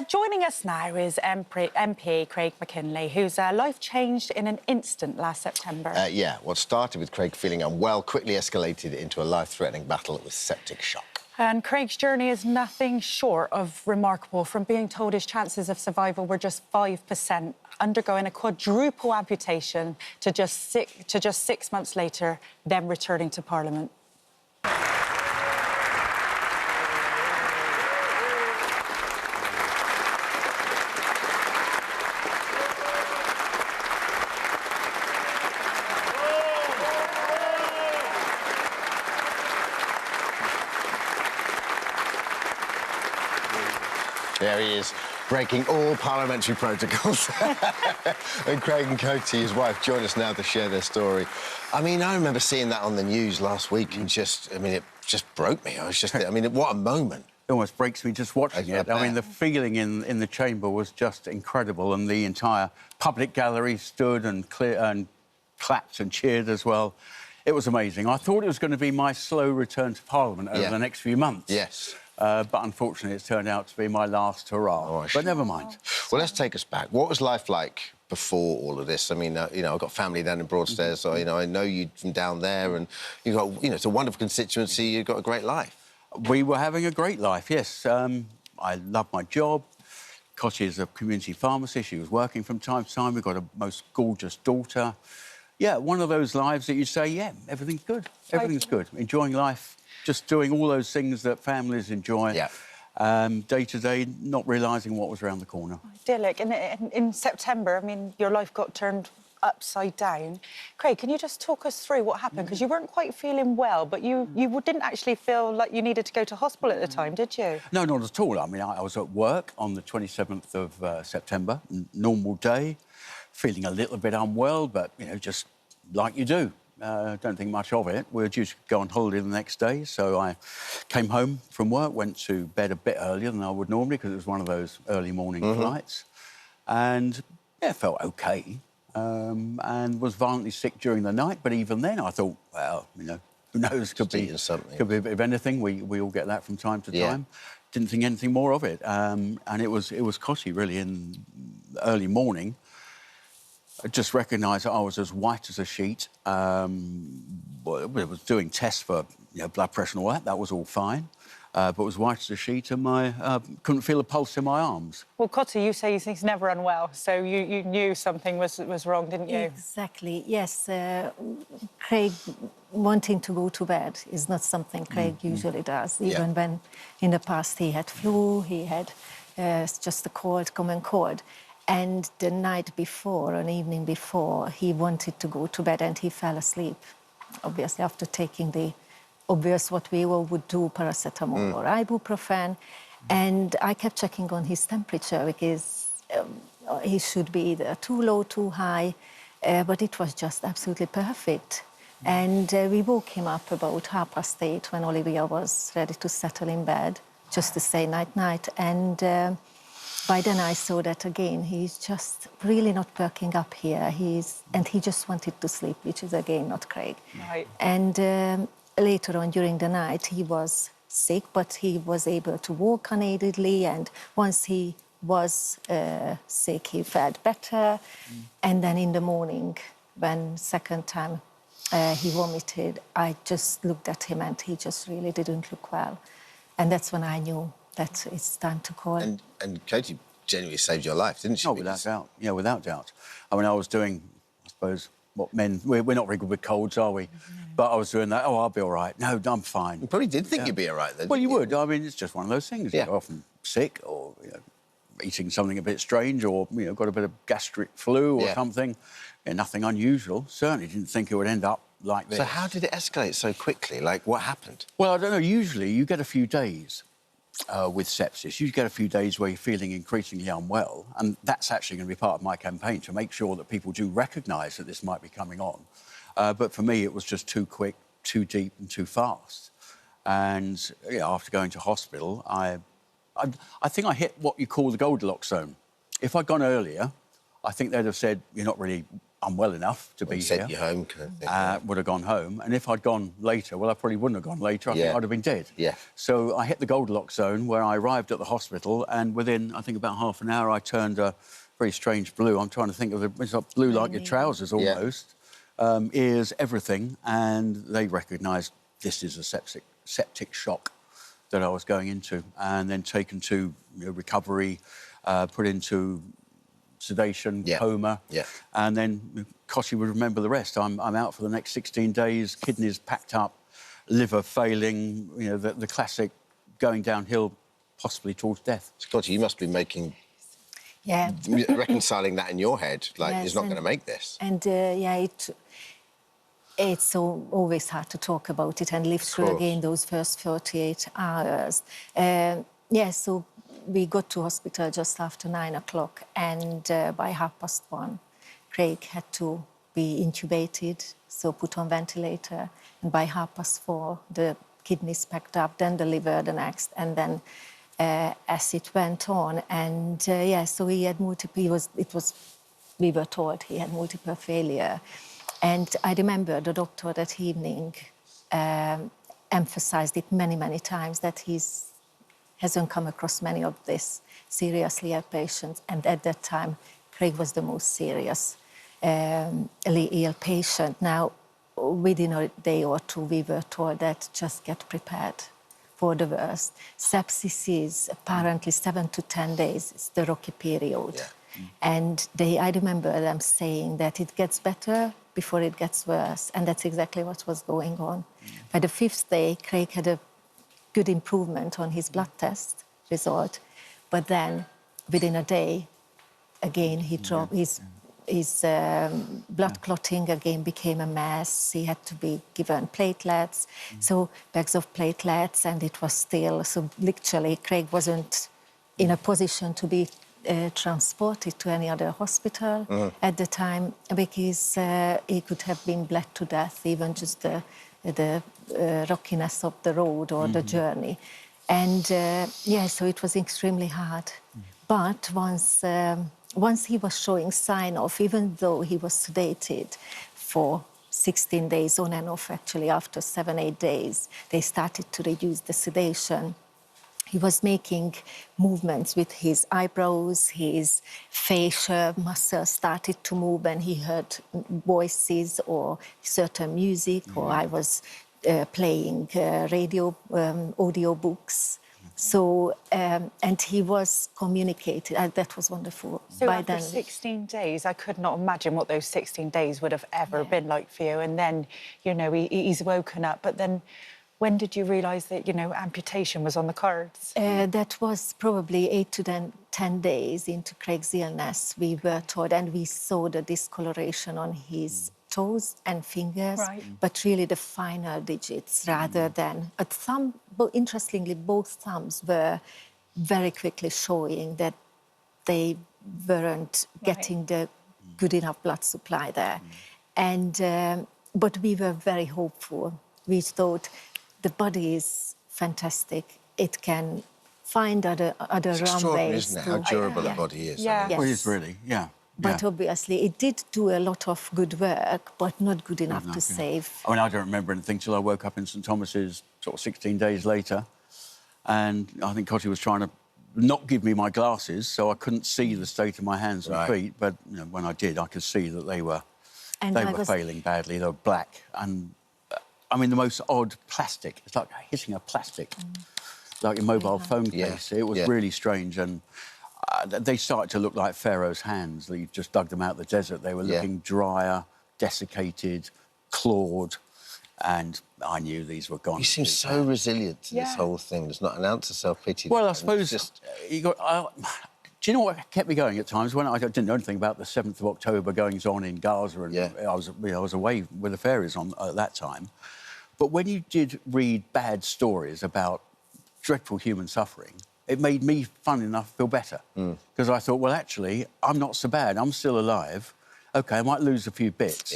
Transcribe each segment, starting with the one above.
Joining us now is MP Craig Mackinlay, whose life changed in an instant last September. Yeah, what started with Craig feeling unwell quickly escalated into a life-threatening battle with septic shock. And Craig's journey is nothing short of remarkable. From being told his chances of survival were just 5%, undergoing a quadruple amputation to just 6 months later, then returning to Parliament. There he is, breaking all parliamentary protocols. And Craig and Coty, his wife, join us now to share their story. I mean, I remember seeing that on the news last week and it just broke me. What a moment. It almost breaks me just watching it. I mean, the feeling in the chamber was just incredible, and the entire public gallery stood and clapped and cheered as well. It was amazing. I thought it was going to be my slow return to Parliament over the next few months. Yes. But unfortunately, it's turned out to be my last hurrah. But never mind. Well, let's take us back. What was life like before all of this? I mean, I've got family down in Broadstairs, so, I know you from down there, and you've got, it's a wonderful constituency. You've got a great life. We were having a great life, yes. I loved my job. Coty is a community pharmacist. She was working from time to time. We've got a most gorgeous daughter. Yeah, one of those lives that you say, yeah, everything's good. Everything's good. Enjoying life. Just doing all those things that families enjoy. Yeah. Day to day, not realising what was around the corner. Idyllic. And in September, I mean, your life got turned upside down. Craig, can you just talk us through what happened? Because you weren't quite feeling well, but you didn't actually feel like you needed to go to hospital at the time, did you? No, not at all. I mean, I was at work on the 27th of September, normal day, feeling a little bit unwell, but, just like you do. Don't think much of it. We were due to go on holiday the next day, so I came home from work, went to bed a bit earlier than I would normally because it was one of those early morning flights, and felt OK, and was violently sick during the night. But even then, I thought, well, who knows? Could be a bit of anything. We all get that from time to time. Didn't think anything more of it, and it was Coty really in the early morning. I just recognised that I was as white as a sheet. I was doing tests for blood pressure and all that. That was all fine. But was white as a sheet, and couldn't feel a pulse in my arms. Well, Coty, you say he's never unwell, so you knew something was wrong, didn't you? Exactly, yes. Craig wanting to go to bed is not something Craig usually does, even when in the past he had flu, he had just a common cold. And the night before, an evening before, he wanted to go to bed and he fell asleep, obviously, after taking the obvious what we all would do, paracetamol or ibuprofen. And I kept checking on his temperature because he should be either too low, too high, but it was just absolutely perfect. And we woke him up about 8:30 when Olivia was ready to settle in bed, just to say night-night. And by then I saw that again, he's just really not perking up here. And he just wanted to sleep, which is again not Craig. Right. And later on during the night, he was sick, but he was able to walk unaidedly. And once he was sick, he felt better. And then in the morning, when second time he vomited, I just looked at him and he just really didn't look well. And that's when I knew that it's time to call. And Coty genuinely saved your life, didn't she? Oh, without doubt. Yeah, without doubt. I mean, I was doing, I suppose, what men... We're not very good with colds, are we? But I was doing that. Oh, I'll be all right. No, I'm fine. You probably did think you'd be all right, then. Well, you would. I mean, it's just one of those things. You're often sick or eating something a bit strange or, got a bit of gastric flu or something. Nothing unusual. Certainly didn't think it would end up like this. So how did it escalate so quickly? Like, what happened? Well, I don't know. Usually you get a few days with sepsis. You get a few days where you're feeling increasingly unwell, and that's actually going to be part of my campaign, to make sure that people do recognise that this might be coming on. But for me, it was just too quick, too deep and too fast. And after going to hospital, I think I hit what you call the Goldilocks zone. If I'd gone earlier, I think they'd have said, you're not really I'm well enough to be here. Sent you home, kind of thing. Would have gone home. And if I'd gone later, well, I probably wouldn't have gone later. I think I'd have been dead. Yeah. So I hit the Goldilocks zone where I arrived at the hospital, and within, I think, about half an hour, I turned a very strange blue. I'm trying to think of it. It's like blue like your trousers, almost. Ears, everything. And they recognised this is a septic shock that I was going into, and then taken to recovery, put into sedation, coma, and then Coshy would remember the rest. I'm out for the next 16 days, kidneys packed up, liver failing, the classic going downhill, possibly towards death. Scotty, you must be making... Yeah. reconciling that in your head, like, Yes, he's not going to make this. And, it's always hard to talk about it and live through again those first 48 hours. So we got to hospital just after 9 o'clock, and by 1:30, Craig had to be intubated, so put on ventilator. And by 4:30, the kidneys packed up, then the liver the next, and then as it went on, and so he had multiple. We were told he had multiple failure, and I remember the doctor that evening emphasised it many times that hasn't come across many of these seriously ill patients, and at that time, Craig was the most seriously ill patient. Now, within a day or two, we were told that just get prepared for the worst. Sepsis is apparently 7 to 10 days. It's the rocky period. Yeah. And I remember them saying that it gets better before it gets worse, and that's exactly what was going on. By the 5th day, Craig had a good improvement on his blood test result, but then within a day, again, he dropped his blood clotting again became a mess. He had to be given platelets, so bags of platelets, and it was still, so literally Craig wasn't in a position to be transported to any other hospital at the time, because he could have been bled to death, even just the rockiness of the road or the journey. And so it was extremely hard. But once he was showing sign of, even though he was sedated for 16 days on and off, actually after 7-8 days, they started to reduce the sedation. He was making movements with his eyebrows, his facial muscles started to move, and he heard voices or certain music, or I was playing radio, audio books. So, and he was communicating. That was wonderful. So by after then, 16 days, I could not imagine what those 16 days would have ever been like for you. And then, he's woken up. But then when did you realise that, amputation was on the cards? That was probably 8 to 10 days into Craig's illness, we were told, and we saw the discoloration on his toes and fingers, but really the final digits rather than a thumb. But interestingly, both thumbs were very quickly showing that they weren't getting the good enough blood supply there. And but we were very hopeful. We thought the body is fantastic. It can find other It's extraordinary, runways. isn't it? How durable the body is. Yeah. Well, it is really, But obviously, it did do a lot of good work, but not good enough to save. I mean, I don't remember anything till I woke up in St Thomas's sort of 16 days later, and I think Cotty was trying to not give me my glasses, so I couldn't see the state of my hands and feet. But when I did, I could see that they were failing badly. They were black, and I mean, the most odd plastic. It's like hitting a plastic, like a mobile phone case. It was really strange, and they started to look like Pharaoh's hands. You just dug them out of the desert. They were looking drier, desiccated, clawed, and I knew these were gone. You seem so resilient to this whole thing. There's not an ounce of self-pity. Well, I suppose do you know what kept me going at times? When I didn't know anything about the 7th of October goings-on in Gaza, and I was away with the fairies at that time. But when you did read bad stories about dreadful human suffering, it made me, fun enough, feel better. Because I thought, well, actually, I'm not so bad. I'm still alive. OK, I might lose a few bits,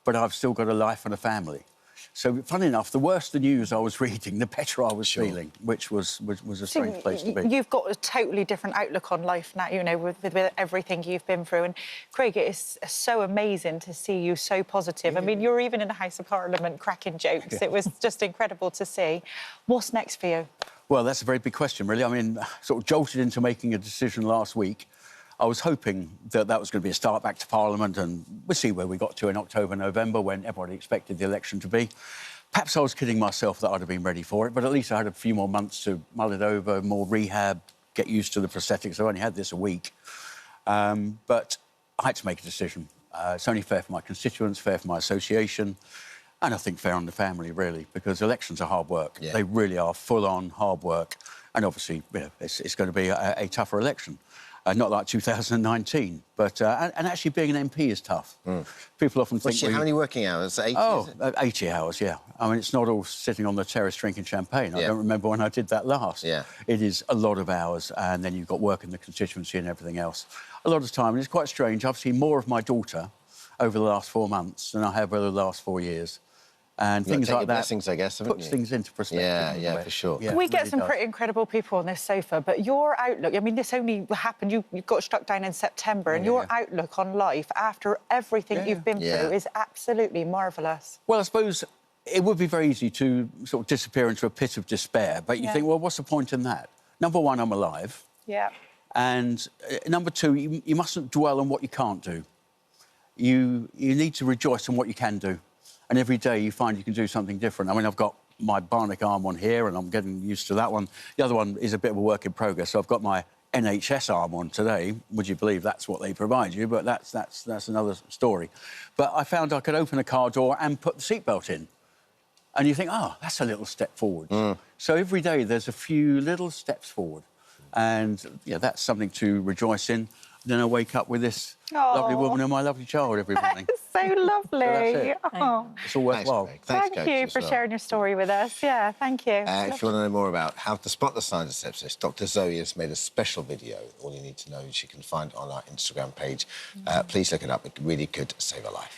but I've still got a life and a family. So, funny enough, the worse the news I was reading, the better I was feeling, which was a strange place to be. You've got a totally different outlook on life now, you know, with everything you've been through. And, Craig, it is so amazing to see you so positive. I mean, you're even in the House of Parliament cracking jokes. It was just incredible to see. What's next for you? Well, that's a very big question, really. I mean, sort of jolted into making a decision last week. I was hoping that that was going to be a start back to Parliament, and we'll see where we got to in October, November, when everybody expected the election to be. Perhaps I was kidding myself that I'd have been ready for it, but at least I had a few more months to mull it over, more rehab, get used to the prosthetics. I've only had this a week. But I had to make a decision. It's only fair for my constituents, fair for my association, and I think fair on the family, really, because elections are hard work. Yeah. They really are full-on hard work. And obviously, you know, it's going to be a tougher election. Not like 2019, but... and actually being an MP is tough. People often think... How many working hours? 80? Oh, 80 hours, yeah. I mean, it's not all sitting on the terrace drinking champagne. Yeah. I don't remember when I did that last. Yeah. It is a lot of hours, and then you've got work in the constituency and everything else. A lot of time, and it's quite strange. I've seen more of my daughter over the last 4 months than I have over the last 4 years. And things like that blessings, I guess, puts things into perspective. Yeah, for sure. Yeah, we get some pretty incredible people on this sofa, but your outlook, I mean, this only happened, you got struck down in September, and your outlook on life after everything you've been through is absolutely marvellous. Well, I suppose it would be very easy to sort of disappear into a pit of despair, but you think, well, what's the point in that? Number one, I'm alive. Yeah. And number two, you mustn't dwell on what you can't do. You need to rejoice in what you can do. And every day you find you can do something different. I mean, I've got my Bionic arm on here, and I'm getting used to that one. The other one is a bit of a work in progress, so I've got my NHS arm on today. Would you believe that's what they provide you? But that's another story. But I found I could open a car door and put the seatbelt in. And you think, oh, that's a little step forward. So every day there's a few little steps forward. And, yeah, that's something to rejoice in. Then I wake up with this lovely woman and my lovely child every morning. So lovely. So that's it. It's all worthwhile. Thank you for sharing your story with us. Yeah, thank you. If you want to know more about how to spot the signs of sepsis, Dr. Zoe has made a special video. All you need to know, she can find on our Instagram page. Please look it up. It really could save a life.